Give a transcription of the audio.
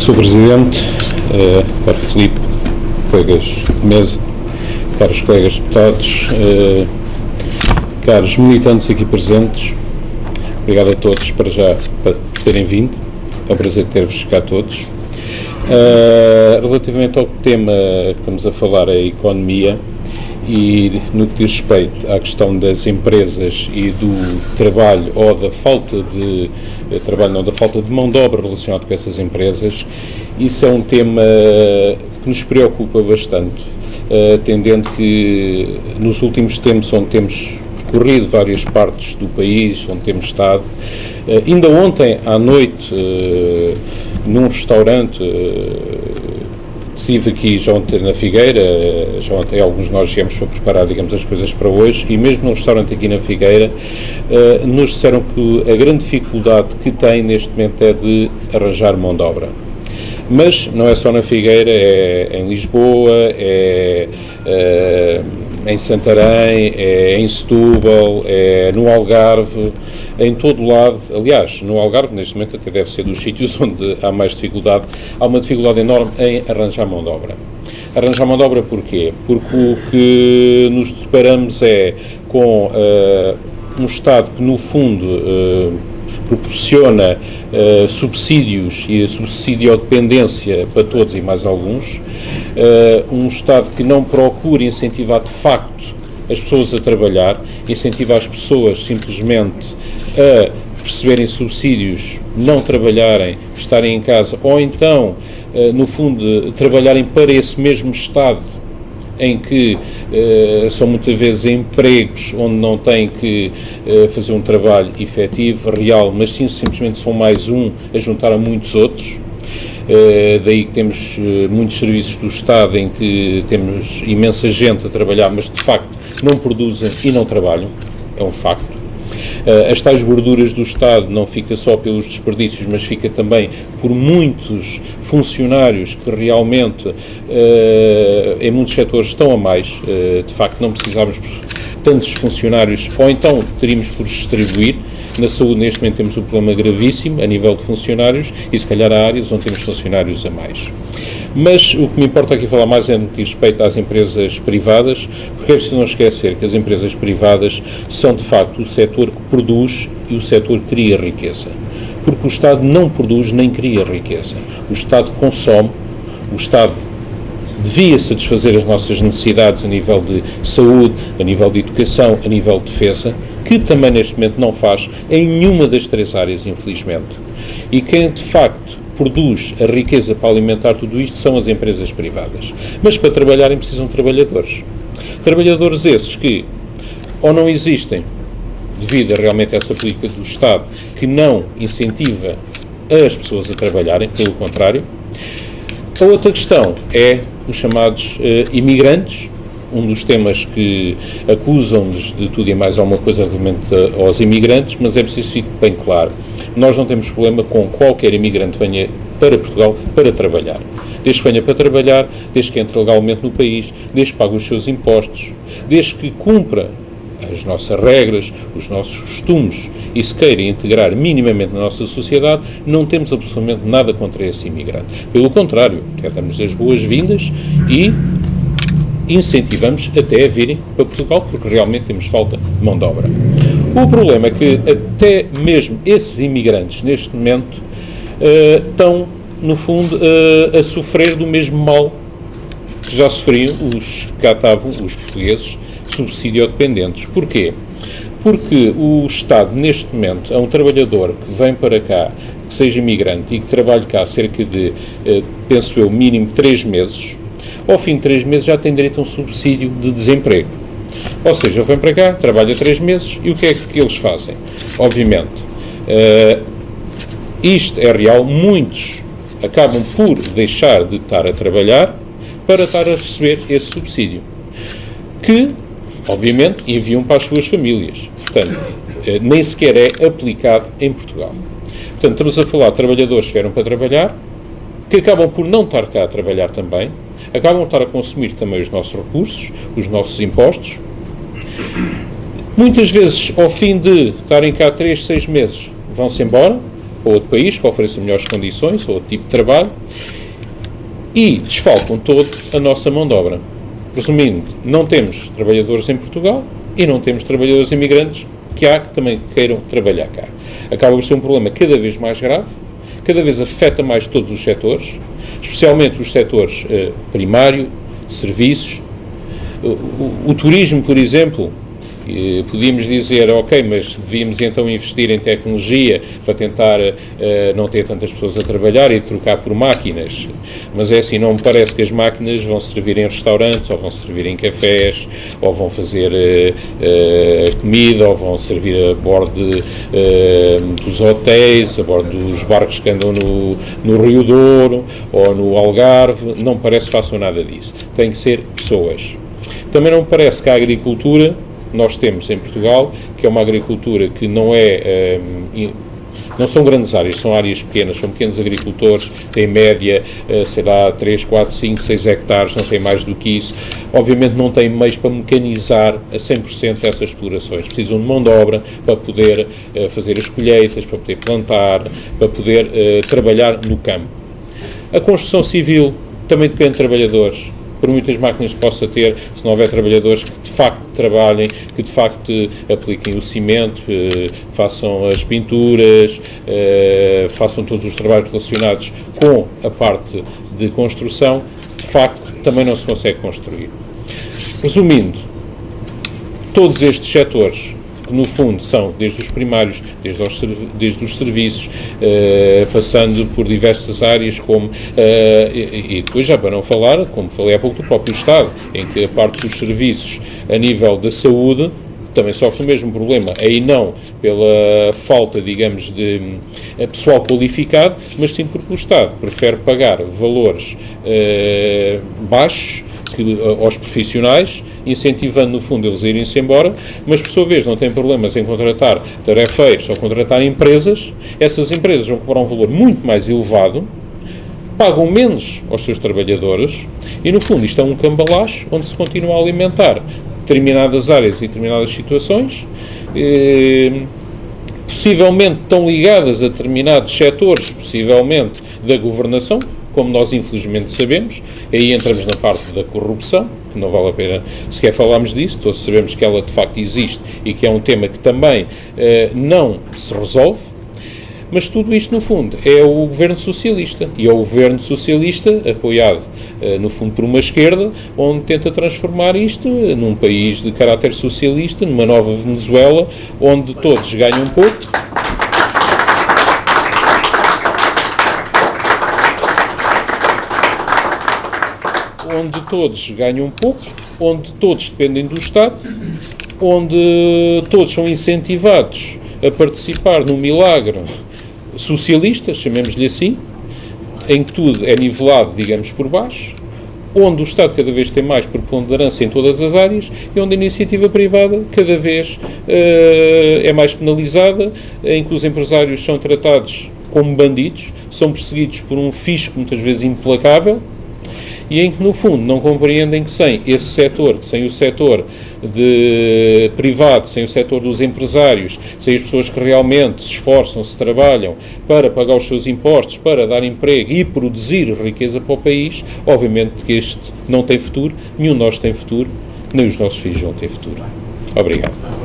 Sr. Presidente, caro Filipe, colegas de mesa, caros colegas deputados, caros militantes aqui presentes, obrigado a todos por terem vindo, é um prazer ter-vos cá todos. Relativamente ao tema que estamos a falar, a economia, e no que diz respeito à questão das empresas e do trabalho ou da falta de trabalho, não, da falta de mão de obra relacionada com essas empresas, isso é um tema que nos preocupa bastante, atendendo que nos últimos tempos, onde temos percorrido várias partes do país, onde temos estado, ainda ontem à noite, num restaurante, estive aqui já ontem na Figueira, já ontem alguns de nós viemos para preparar, digamos, as coisas para hoje, e mesmo num restaurante aqui na Figueira, nos disseram que a grande dificuldade que tem neste momento é de arranjar mão de obra. Mas não é só na Figueira, é em Lisboa, é em Santarém, é em Setúbal, é no Algarve, em todo o lado. Aliás, no Algarve, neste momento, até deve ser dos sítios onde há mais dificuldade. Há uma dificuldade enorme em arranjar mão de obra. Arranjar mão de obra porquê? Porque o que nos deparamos é com um Estado que, no fundo, proporciona subsídios e a subsidiodependência para todos e mais alguns, um Estado que não procura incentivar de facto as pessoas a trabalhar, incentiva as pessoas simplesmente a receberem subsídios, não trabalharem, estarem em casa, ou então, no fundo, trabalharem para esse mesmo Estado, em que são muitas vezes empregos onde não têm que fazer um trabalho efetivo, real, mas sim simplesmente são mais um a juntar a muitos outros. Daí que temos muitos serviços do Estado em que temos imensa gente a trabalhar, mas de facto não produzem e não trabalham, é um facto. As tais gorduras do Estado não fica só pelos desperdícios, mas fica também por muitos funcionários que realmente, em muitos setores, estão a mais. De facto, não precisávamos de tantos funcionários, ou então teríamos por distribuir. Na saúde, neste momento, temos um problema gravíssimo a nível de funcionários e, se calhar, há áreas onde temos funcionários a mais. Mas o que me importa aqui falar mais é no que diz respeito às empresas privadas, porque é preciso não esquecer que as empresas privadas são, de facto, o setor que produz e o setor que cria riqueza. Porque o Estado não produz nem cria riqueza. O Estado consome, o Estado devia satisfazer as nossas necessidades a nível de saúde, a nível de educação, a nível de defesa, que também neste momento não faz em nenhuma das três áreas, infelizmente. E quem de facto produz a riqueza para alimentar tudo isto são as empresas privadas. Mas para trabalharem precisam de trabalhadores. Trabalhadores esses que ou não existem devido a realmente essa política do Estado que não incentiva as pessoas a trabalharem, pelo contrário. A outra questão é os chamados imigrantes, um dos temas que acusam-nos de tudo e mais alguma coisa relativamente aos imigrantes, mas é preciso que fique bem claro, nós não temos problema com qualquer imigrante que venha para Portugal para trabalhar. Desde que venha para trabalhar, desde que entre legalmente no país, desde que pague os seus impostos, desde que cumpra as nossas regras, os nossos costumes e se queira integrar minimamente na nossa sociedade, não temos absolutamente nada contra esse imigrante. Pelo contrário, damos as boas-vindas e incentivamos até a virem para Portugal, porque realmente temos falta de mão de obra. O problema é que até mesmo esses imigrantes, neste momento, estão, no fundo, a sofrer do mesmo mal que já sofriam os que cá estavam, os portugueses, subsidiodependentes. Porquê? Porque o Estado, neste momento, a um trabalhador que vem para cá, que seja imigrante e que trabalhe cá cerca de, penso eu, mínimo 3 meses, ao fim de 3 meses já tem direito a um subsídio de desemprego. Ou seja, vem para cá, trabalha 3 meses e o que é que eles fazem? Obviamente, isto é real, muitos acabam por deixar de estar a trabalhar para estar a receber esse subsídio, que, obviamente, enviam para as suas famílias. Portanto, nem sequer é aplicado em Portugal. Portanto, estamos a falar de trabalhadores que vieram para trabalhar, que acabam por não estar cá a trabalhar também, acabam por estar a consumir também os nossos recursos, os nossos impostos. Muitas vezes, ao fim de estarem cá 3, 6 meses, vão-se embora, ou outro país que ofereça melhores condições, ou outro tipo de trabalho, e desfalcam toda a nossa mão de obra. Resumindo, não temos trabalhadores em Portugal e não temos trabalhadores imigrantes que também queiram trabalhar cá. Acaba por ser um problema cada vez mais grave, cada vez afeta mais todos os setores, especialmente os setores primário, serviços, o turismo, por exemplo. Podíamos dizer, ok, mas devíamos então investir em tecnologia para tentar não ter tantas pessoas a trabalhar e trocar por máquinas, mas é assim, não me parece que as máquinas vão servir em restaurantes, ou vão servir em cafés, ou vão fazer comida, ou vão servir a bordo dos hotéis, a bordo dos barcos que andam no Rio Douro, ou no Algarve. Não me parece que façam nada disso. Tem que ser pessoas. Também não me parece que a agricultura nós temos em Portugal, que é uma agricultura que não são grandes áreas, são áreas pequenas, são pequenos agricultores, têm média, 3, 4, 5, 6 hectares, não têm mais do que isso. Obviamente não têm meios para mecanizar a 100% essas explorações. Precisam de mão de obra para poder fazer as colheitas, para poder plantar, para poder trabalhar no campo. A construção civil também depende de trabalhadores. Por muitas máquinas que possa ter, se não houver trabalhadores que de facto trabalhem, que de facto apliquem o cimento, façam as pinturas, façam todos os trabalhos relacionados com a parte de construção, de facto também não se consegue construir. Resumindo, todos estes setores, que no fundo são desde os primários, desde os serviços, passando por diversas áreas, como, e depois já para não falar, como falei há pouco, do próprio Estado, em que a parte dos serviços a nível da saúde também sofre o mesmo problema, aí não pela falta, digamos, de pessoal qualificado, mas sim porque o Estado prefere pagar valores baixos aos profissionais, incentivando no fundo eles a irem-se embora, mas por sua vez não tem problemas em contratar tarefeiros ou contratar empresas. Essas empresas vão cobrar um valor muito mais elevado, pagam menos aos seus trabalhadores e no fundo isto é um cambalacho onde se continua a alimentar determinadas áreas e determinadas situações, possivelmente estão ligadas a determinados setores, possivelmente da governação, como nós infelizmente sabemos. Aí entramos na parte da corrupção, que não vale a pena sequer falarmos disso, todos sabemos que ela de facto existe e que é um tema que também não se resolve, mas tudo isto no fundo é o governo socialista, e é o governo socialista apoiado no fundo por uma esquerda, onde tenta transformar isto num país de caráter socialista, numa nova Venezuela, onde todos ganham pouco, onde todos ganham pouco, onde todos dependem do Estado, onde todos são incentivados a participar no milagre socialista, chamemos-lhe assim, em que tudo é nivelado, digamos, por baixo, onde o Estado cada vez tem mais preponderância em todas as áreas e onde a iniciativa privada cada vez é mais penalizada, em que os empresários são tratados como bandidos, são perseguidos por um fisco muitas vezes implacável, e em que, no fundo, não compreendem que sem esse setor, sem o setor privado, sem o setor dos empresários, sem as pessoas que realmente se esforçam, se trabalham para pagar os seus impostos, para dar emprego e produzir riqueza para o país, obviamente que este não tem futuro, nenhum de nós tem futuro, nem os nossos filhos vão ter futuro. Obrigado.